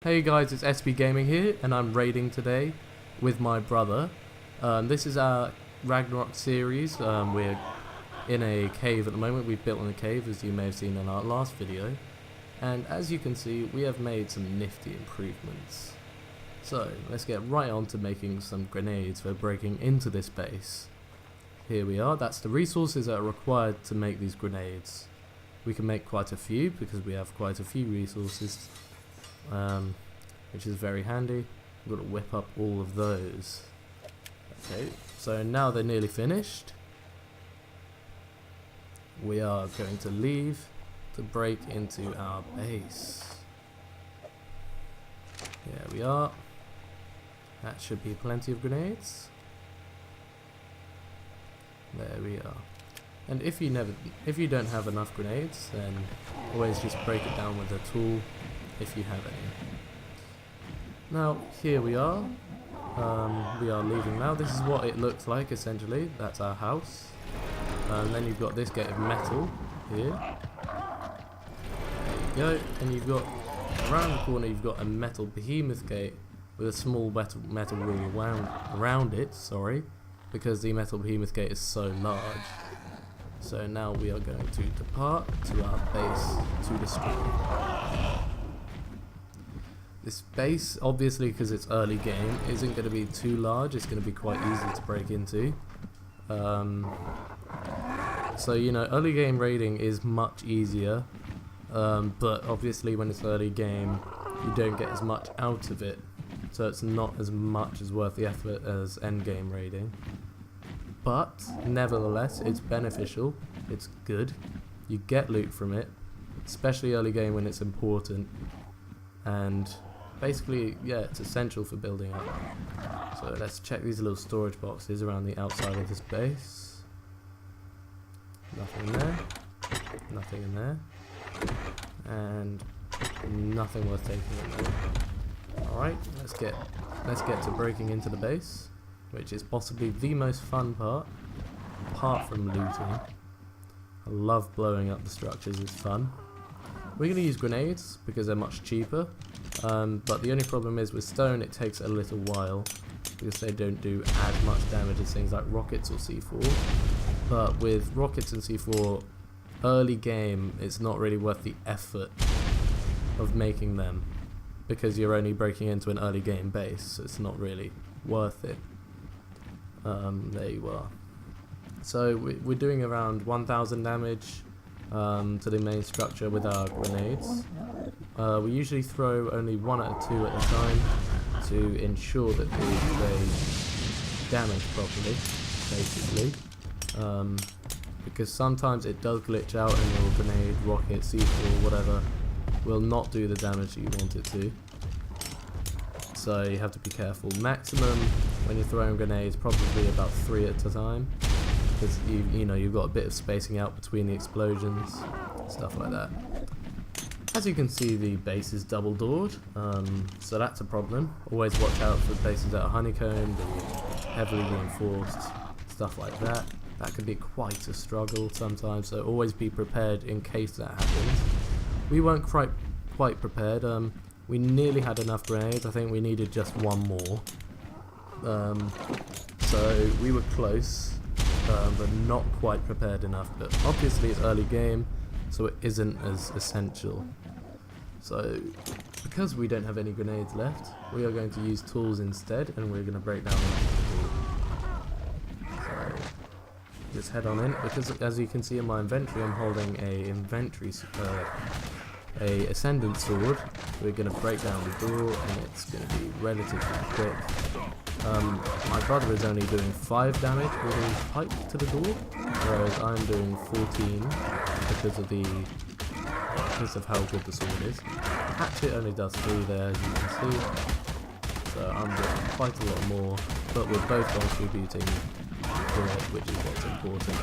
Hey guys, it's SB Gaming here, and I'm raiding today with my brother. This is our Ragnarok series. We're in a cave at the moment. We've built in a cave, as you may have seen in our last video. And as you can see, we have made some nifty improvements. So, let's get right on to making some grenades for breaking into this base. Here we are. That's the resources that are required to make these grenades. We can make quite a few because we have quite a few resources. Which is very handy. We've got to whip up all of those. Okay, so now they're nearly finished. We are going to leave to break into our base. Here we are. That should be plenty of grenades. There we are. And if you don't have enough grenades, then always just break it down with a tool if you have any. Now here we are. We are leaving now. This is what it looks like essentially. That's our house. And then you've got this gate of metal here. There you go. And you've got around the corner you've got a metal behemoth gate with a small metal wall around it. Sorry, because the metal behemoth gate is so large. So now we are going to depart to our base to destroy. This base, obviously because it's early game, isn't going to be too large. It's going to be quite easy to break into. So you know, early game raiding is much easier, but obviously when it's early game, you don't get as much out of it. So it's not as much as worth the effort as end game raiding. But nevertheless, it's beneficial. It's good. You get loot from it, especially early game when it's important. And basically, yeah, it's essential for building up. So let's check these little storage boxes around the outside of this base. Nothing in there. Nothing in there. And nothing worth taking in there. Alright, let's get to breaking into the base, which is possibly the most fun part, apart from looting. I love blowing up the structures, it's fun. We're going to use grenades because they're much cheaper, but the only problem is with stone it takes a little while because they don't do as much damage as things like rockets or C4. But with rockets and C4, early game it's not really worth the effort of making them because you're only breaking into an early game base, so it's not really worth it. There you are. So we're doing around 1000 damage to the main structure with our grenades. We usually throw only 1 at a 2 at a time to ensure that they damage properly, basically. Because sometimes it does glitch out and your grenade, rocket, C4, whatever will not do the damage you want it to. So you have to be careful. Maximum when you're throwing grenades probably about 3 at a time, because you know you've got a bit of spacing out between the explosions, stuff like that. As you can see, the base is double doored, so that's a problem. Always watch out for bases that are honeycombed and heavily reinforced, stuff like that. That can be quite a struggle sometimes, so always be prepared in case that happens. We weren't quite prepared. We nearly had enough grenades. I think we needed just 1 more. So we were close, but not quite prepared enough. But obviously it's early game, so it isn't as essential. So because we don't have any grenades left, we are going to use tools instead, and we're going to break down the tool. So just head on in, because as you can see in my inventory, I'm holding a Ascendent sword. We're going to break down the door and it's going to be relatively quick. My brother is only doing 5 damage with his pipe to the door, whereas I'm doing 14 because of how good the sword is. The hatchet only does 3 there, as you can see, so I'm doing quite a lot more, but we're both contributing to it, which is what's important.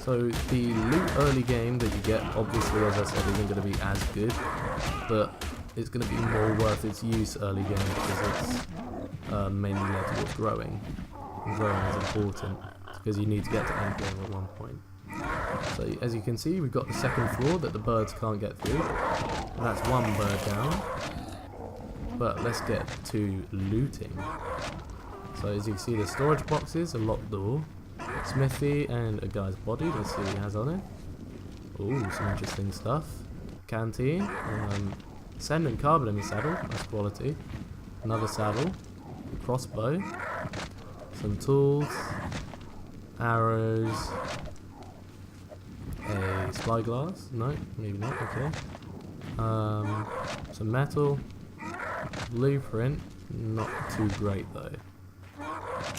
So the loot early game that you get, obviously, as I said, isn't going to be as good, but it's going to be more worth its use early game because it's mainly led towards growing. And growing is important because you need to get to end game at one point. So as you can see, we've got the second floor that the birds can't get through. And that's one bird down. But let's get to looting. So as you can see, the storage boxes, a locked door, smithy, and a guy's body. Let's see what he has on it. Ooh, some interesting stuff. Canteen, Ascendant carbon saddle, that's quality. Another saddle, crossbow, some tools, arrows, a spyglass, no, maybe not, okay. Some metal, blueprint, not too great though.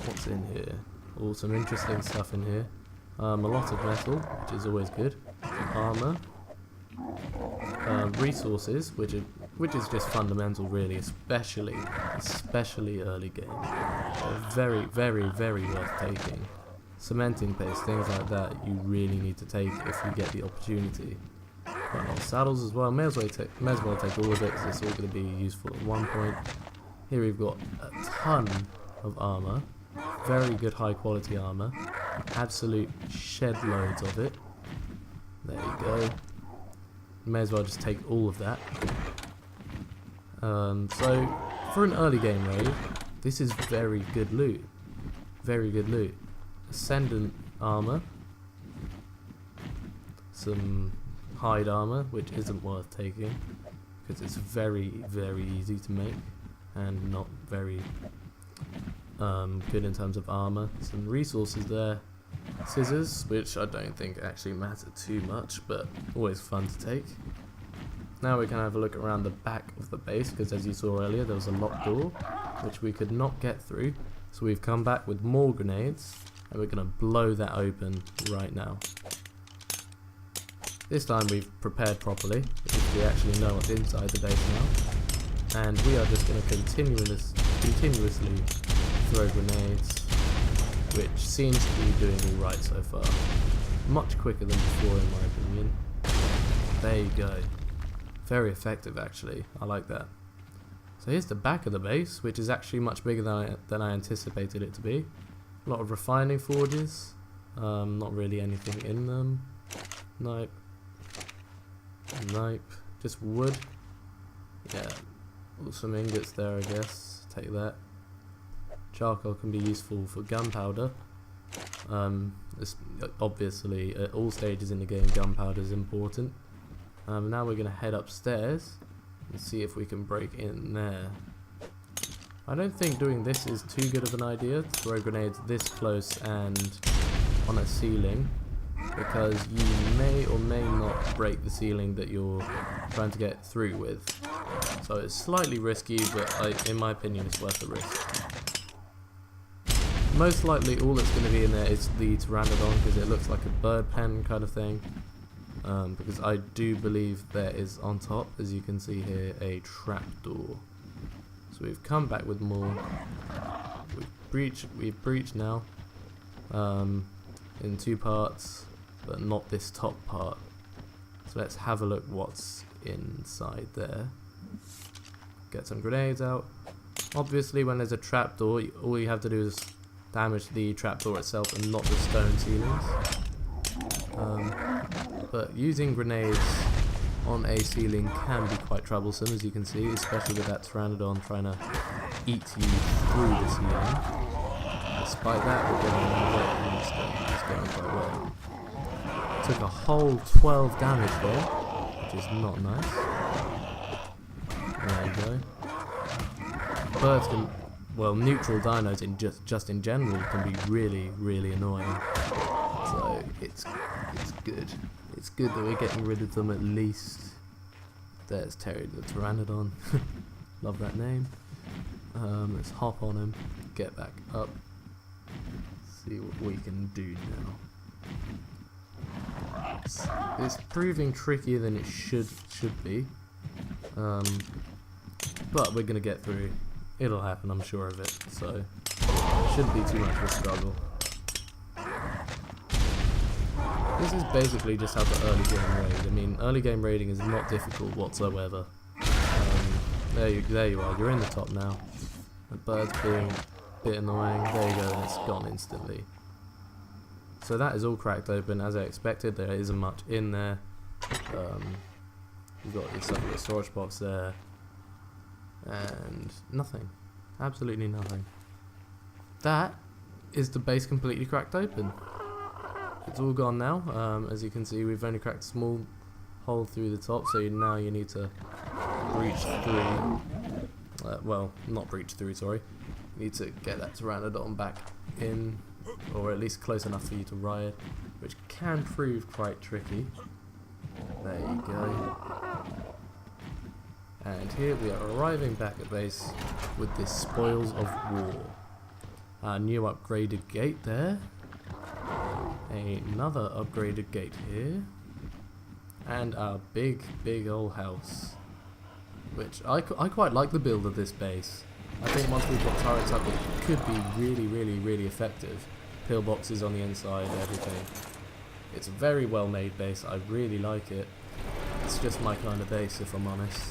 What's in here? Oh, some interesting stuff in here. A lot of metal, which is always good. Some armor. Resources, which is just fundamental really, especially early game. Very, very, very worth taking. Cementing paste, things like that, you really need to take if you get the opportunity. Quite a lot of saddles as well. May as well take all of it because it's all going to be useful at one point. Here we've got a ton of armor, very good high quality armor, absolute shed loads of it. There you go. May as well just take all of that. So for an early game raid, this is very good loot. Very good loot. Ascendant armor, some hide armor, which isn't worth taking because it's very, very easy to make and not very good in terms of armor. Some resources there. Scissors, which I don't think actually matter too much, but always fun to take. Now we can have a look around the back of the base, because as you saw earlier there was a locked door which we could not get through, so we've come back with more grenades and we're going to blow that open right now. This time we've prepared properly because we actually know what's inside the base now, and we are just going to continuously throw grenades, which seems to be doing alright so far. Much quicker than before in my opinion. There you go. Very effective actually, I like that. So here's the back of the base, which is actually much bigger than I anticipated it to be. A lot of refining forges, not really anything in them. Nope. Nope. Just wood. Yeah, some ingots there I guess, take that. Charcoal can be useful for gunpowder. Obviously, at all stages in the game, gunpowder is important. Now we're going to head upstairs and see if we can break in there. I don't think doing this is too good of an idea, to throw grenades this close and on a ceiling, because you may or may not break the ceiling that you're trying to get through with. So it's slightly risky, but in my opinion it's worth the risk. Most likely all that's going to be in there is the pteranodon, because it looks like a bird pen kind of thing. Because I do believe there is on top, as you can see here, a trapdoor. So we've come back with more. We've breached now in two parts, but not this top part. So let's have a look what's inside there. Get some grenades out. Obviously when there's a trapdoor, all you have to do is damage the trapdoor itself and not the stone ceilings. But using grenades on a ceiling can be quite troublesome, as you can see, especially with that pteranodon trying to eat you through the ceiling. Despite that, we're getting away, and it's going quite well. Took a whole 12 damage there, which is not nice. There you go. Birds can, well, neutral dinos in just in general can be really, really annoying. So it's good. It's good that we're getting rid of them at least. There's Terry the Pteranodon. Love that name. Let's hop on him, get back up, see what we can do now. It's proving trickier than it should be. But we're gonna get through. It'll happen, I'm sure of it. So shouldn't be too much of a struggle. This is basically just how the early game raid. I mean, early game raiding is not difficult whatsoever. There you are. You're in the top now. The bird's being a bit annoying. There you go. And it's gone instantly. So that is all cracked open as I expected. There isn't much in there. We've got this little storage box there, and nothing, absolutely nothing. That is the base completely cracked open. It's all gone now. As you can see, we've only cracked a small hole through the top, so now you need to breach through. Well, not breach through, sorry. You need to get that pteranodon back in, or at least close enough for you to ride, which can prove quite tricky. There you go. And here we are arriving back at base with the spoils of war. Our new upgraded gate there. Another upgraded gate here. And our big old house. Which I quite like the build of this base. I think once we've got turrets up, it could be really effective. Pillboxes on the inside, everything. It's a very well made base, I really like it. It's just my kind of base, if I'm honest.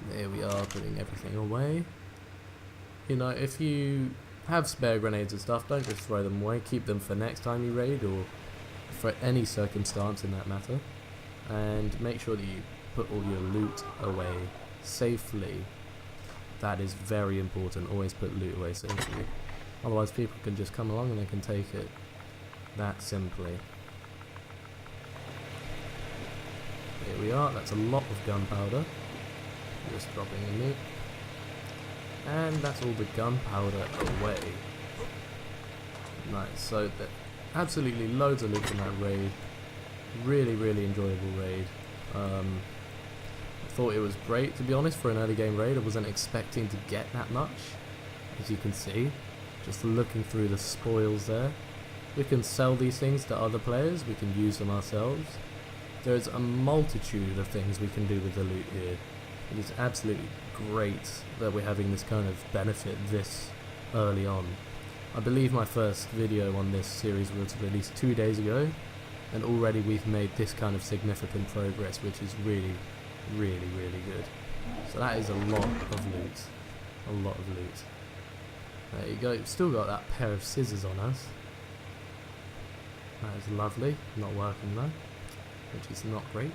There we are, putting everything away. You know, if you have spare grenades and stuff, don't just throw them away. Keep them for next time you raid, or for any circumstance in that matter. And make sure that you put all your loot away safely. That is very important. Always put loot away safely. Otherwise people can just come along and they can take it. That simply. Here we are. That's a lot of gunpowder. Just dropping in loot. And that's all the gunpowder away. Nice. So absolutely loads of loot from that raid. Really enjoyable raid. I thought it was great, to be honest, for an early game raid. I wasn't expecting to get that much, as you can see. Just looking through the spoils there. We can sell these things to other players, we can use them ourselves. There's a multitude of things we can do with the loot here. It is absolutely great that we're having this kind of benefit this early on. I believe my first video on this series was released 2 days ago, and already we've made this kind of significant progress, which is really good. So that is a lot of loot. A lot of loot. There you go. Still got that pair of scissors on us. That is lovely. Not working though, which is not great.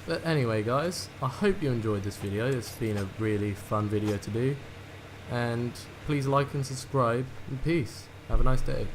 But anyway guys, I hope you enjoyed this video. It's been a really fun video to do. And please like and subscribe, and peace. Have a nice day.